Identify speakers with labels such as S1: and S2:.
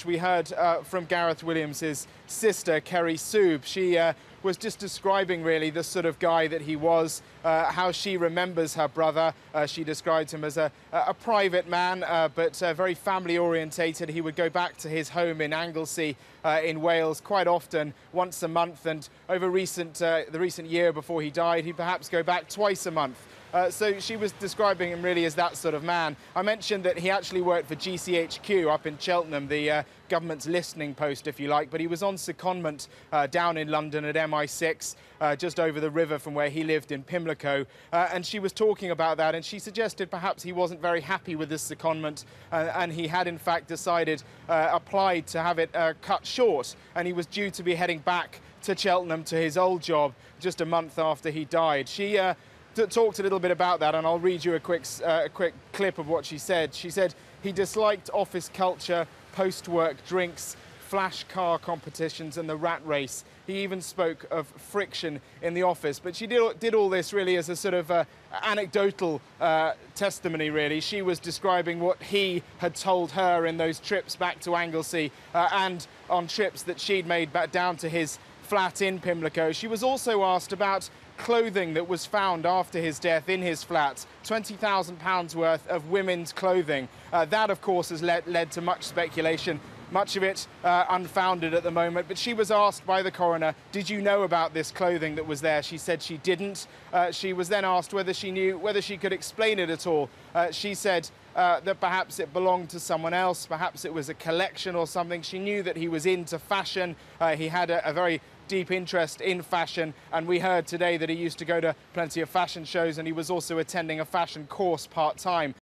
S1: much. We heard from Gareth Williams' sister, Kerry Soob. She was just describing really the sort of guy that he was, how she remembers her brother. She described him as a private man, but very family orientated. He would go back to his home in Anglesey in Wales quite often, once a month, and over the recent year before he died, he'd perhaps go back twice a month. So she was describing him really as that sort of man. I mentioned that he actually worked for GCHQ up in Cheltenham, the government's listening post, if you like, but he was on secondment down in London at MI6, just over the river from where he lived in Pimlico. And she was talking about that, and she suggested perhaps he wasn't very happy with this secondment, and he had in fact decided, applied to have it cut short, and he was due to be heading back to Cheltenham to his old job just a month after he died. She talked a little bit about that, and I'll read you a quick clip of what she said. She said he disliked office culture, post-work drinks, flash car competitions and the rat race. He even spoke of friction in the office. But she did all this really as a sort of anecdotal testimony, really. She was describing what he had told her in those trips back to Anglesey and on trips that she'd made back down to his flat in Pimlico. She was also asked about clothing that was found after his death in his flat, £20,000 worth of women's clothing. That, of course, has led to much speculation, much of it unfounded at the moment. But she was asked by the coroner, did you know about this clothing that was there? She said she didn't. She was then asked whether she could explain it at all. She said that perhaps it belonged to someone else, perhaps it was a collection or something. She knew that he was into fashion. He had a very deep interest in fashion, and we heard today that he used to go to plenty of fashion shows, and he was also attending a fashion course part-time.